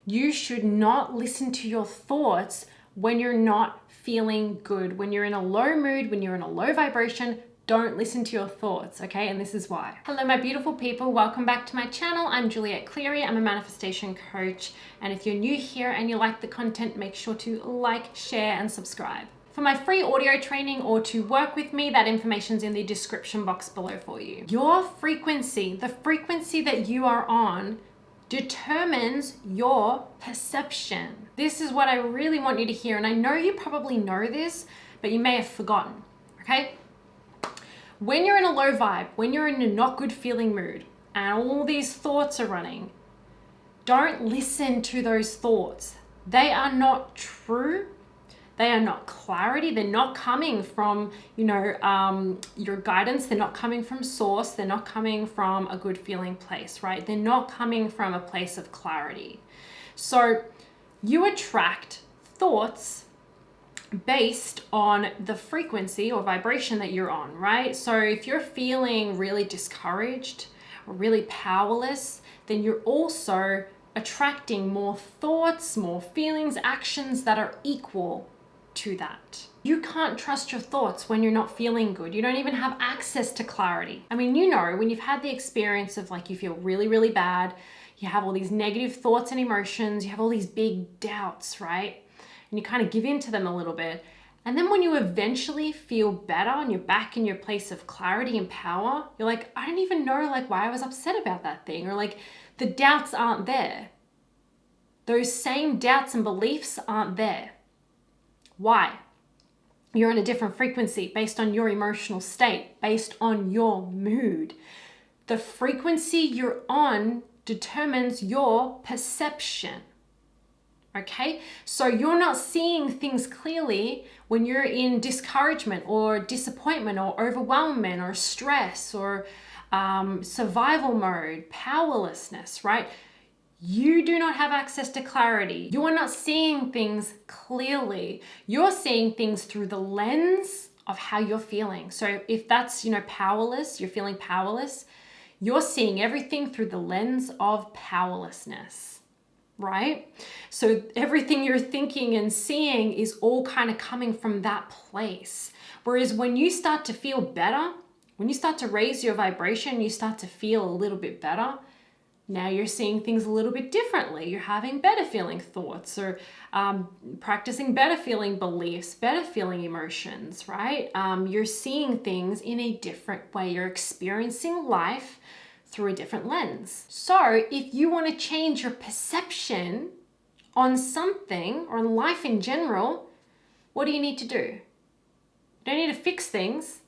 You should not listen to your thoughts when you're not feeling good. When you're in a low mood, when you're in a low vibration, don't listen to your thoughts, okay? And this is why. Hello, my beautiful people. Welcome back to my channel. I'm Juliet Cleary. I'm a manifestation coach. And if you're new here and you like the content, make sure to like, share, and subscribe. For my free audio training or to work with me, that information's in the description box below for you. Your frequency, the frequency that you are on, determines your perception. This is what I really want you to hear. And I know you probably know this, but you may have forgotten, okay? When you're in a low vibe, when you're in a not good feeling mood, and all these thoughts are running, don't listen to those thoughts. They are not true. They are not clarity. They're not coming from, your guidance. They're not coming from source. They're not coming from a good feeling place, right? They're not coming from a place of clarity. So you attract thoughts based on the frequency or vibration that you're on, right? So if you're feeling really discouraged or really powerless, then you're also attracting more thoughts, more feelings, actions that are equal to that. You can't trust your thoughts when you're not feeling good. You don't even have access to clarity. I mean, when you've had the experience of like you feel really, really bad, you have all these negative thoughts and emotions, you have all these big doubts, right? And you kind of give in to them a little bit. And then when you eventually feel better and you're back in your place of clarity and power, you're like, I don't even know like why I was upset about that thing, or like the doubts aren't there. Those same doubts and beliefs aren't there. Why? You're in a different frequency based on your emotional state, based on your mood. The frequency you're on determines your perception. Okay? So you're not seeing things clearly when you're in discouragement or disappointment or overwhelmment or stress or survival mode, powerlessness, right? You do not have access to clarity. You are not seeing things clearly. You're seeing things through the lens of how you're feeling. So if that's, powerless, you're feeling powerless, you're seeing everything through the lens of powerlessness, right? So everything you're thinking and seeing is all kind of coming from that place. Whereas when you start to feel better, when you start to raise your vibration, you start to feel a little bit better, now you're seeing things a little bit differently. You're having better feeling thoughts or practicing better feeling beliefs, better feeling emotions, right? You're seeing things in a different way. You're experiencing life through a different lens. So if you want to change your perception on something or on life in general, what do you need to do? You don't need to fix things.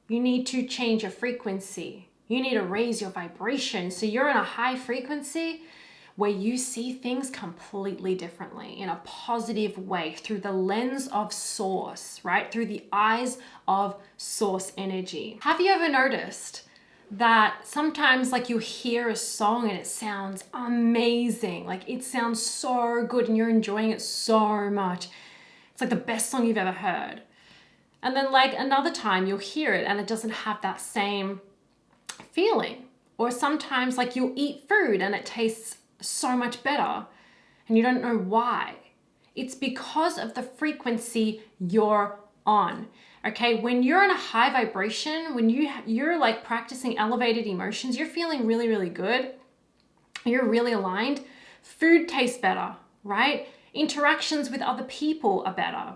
You need to change your frequency. You need to raise your vibration. So you're in a high frequency where you see things completely differently in a positive way through the lens of source, right? Through the eyes of source energy. Have you ever noticed that sometimes like you hear a song and it sounds amazing, like it sounds so good and you're enjoying it so much. It's like the best song you've ever heard. And then like another time you'll hear it and it doesn't have that same feeling. Or sometimes like you'll eat food and it tastes so much better and you don't know why. It's because of the frequency you're on. Okay, when you're in a high vibration, when you're like practicing elevated emotions, you're feeling really, really good, you're really aligned, food tastes better, right? Interactions with other people are better.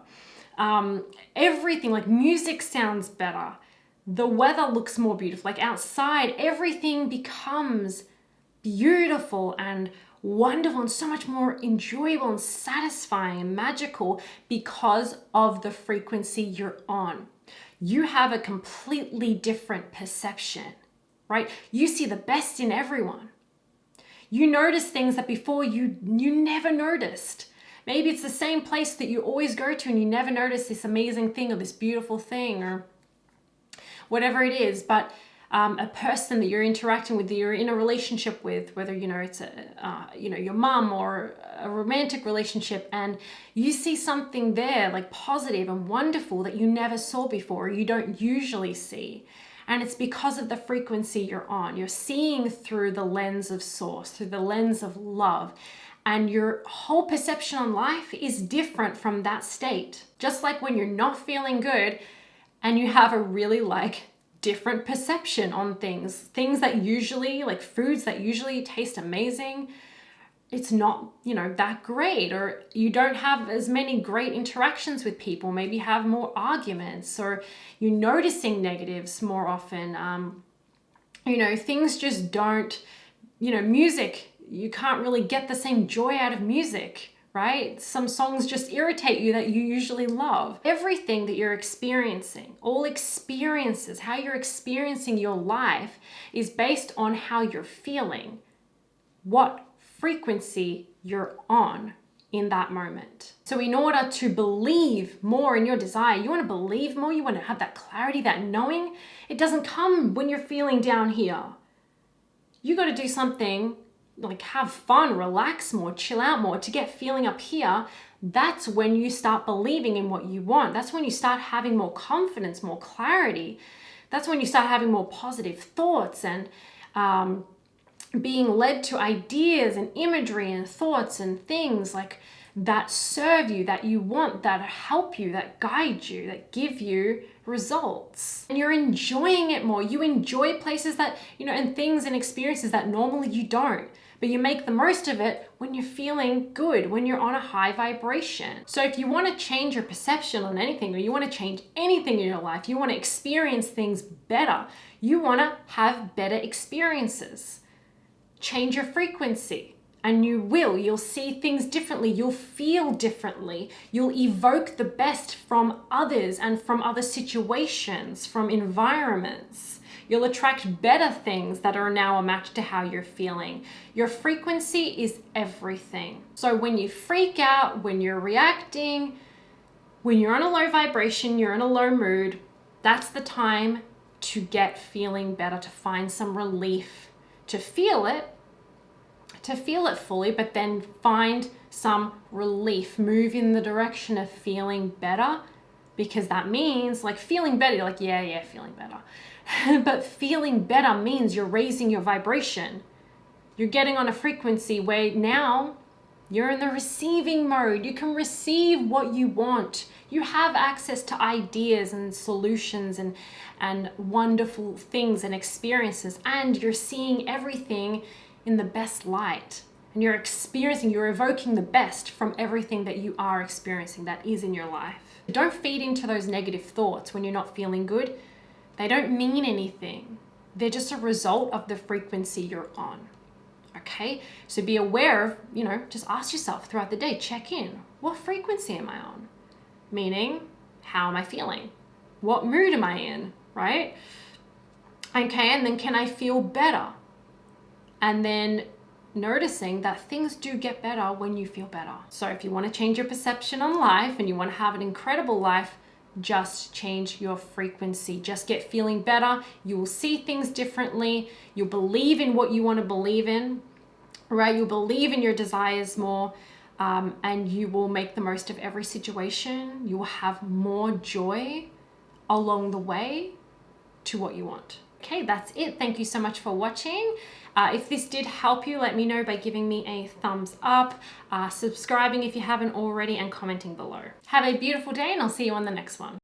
Everything, like music sounds better. The weather looks more beautiful. Like outside, everything becomes beautiful and wonderful and so much more enjoyable and satisfying and magical because of the frequency you're on. You have a completely different perception, right? You see the best in everyone. You notice things that before you never noticed. Maybe it's the same place that you always go to and you never notice this amazing thing or this beautiful thing or whatever it is, but a person that you're interacting with, that you're in a relationship with, whether it's your mom or a romantic relationship, and you see something there like positive and wonderful that you never saw before, or you don't usually see, and it's because of the frequency you're on. You're seeing through the lens of source, through the lens of love, and your whole perception on life is different from that state. Just like when you're not feeling good and you have a really different perception on things that usually, like foods that usually taste amazing, it's not, that great, or you don't have as many great interactions with people, maybe have more arguments, or you're noticing negatives more often. Things just don't, music, you can't really get the same joy out of music, right? Some songs just irritate you that you usually love. Everything that you're experiencing, all experiences, how you're experiencing your life is based on how you're feeling, what frequency you're on in that moment. So in order to believe more in your desire, you want to believe more, you want to have that clarity, that knowing, it doesn't come when you're feeling down here. You got to do something like have fun, relax more, chill out more to get feeling up here. That's when you start believing in what you want. That's when you start having more confidence, more clarity. That's when you start having more positive thoughts and being led to ideas and imagery and thoughts and things like that serve you, that you want, that help you, that guide you, that give you results. And you're enjoying it more. You enjoy places that, and things and experiences that normally you don't. But you make the most of it when you're feeling good, when you're on a high vibration. So if you want to change your perception on anything, or you want to change anything in your life, you want to experience things better, you want to have better experiences. Change your frequency, and you'll see things differently, you'll feel differently, you'll evoke the best from others and from other situations, from environments. You'll attract better things that are now a match to how you're feeling. Your frequency is everything. So when you freak out, when you're reacting, when you're on a low vibration, you're in a low mood, that's the time to get feeling better, to find some relief, to feel it fully, but then find some relief, move in the direction of feeling better, because that means feeling better, you're feeling better. But feeling better means you're raising your vibration. You're getting on a frequency where now you're in the receiving mode. You can receive what you want. You have access to ideas and solutions and wonderful things and experiences, and you're seeing everything in the best light. And you're evoking the best from everything that you are experiencing that is in your life. Don't feed into those negative thoughts when you're not feeling good. They don't mean anything. They're just a result of the frequency you're on. Okay? So be aware of, just ask yourself throughout the day, check in. What frequency am I on? Meaning, how am I feeling? What mood am I in, right? Okay, and then can I feel better? And then noticing that things do get better when you feel better. So if you want to change your perception on life and you want to have an incredible life, just change your frequency. Just get feeling better. You will see things differently. You'll believe in what you want to believe in, right? You'll believe in your desires more, and you will make the most of every situation. You will have more joy along the way to what you want. Okay, that's it. Thank you so much for watching. If this did help you, let me know by giving me a thumbs up, subscribing if you haven't already, and commenting below. Have a beautiful day, and I'll see you on the next one.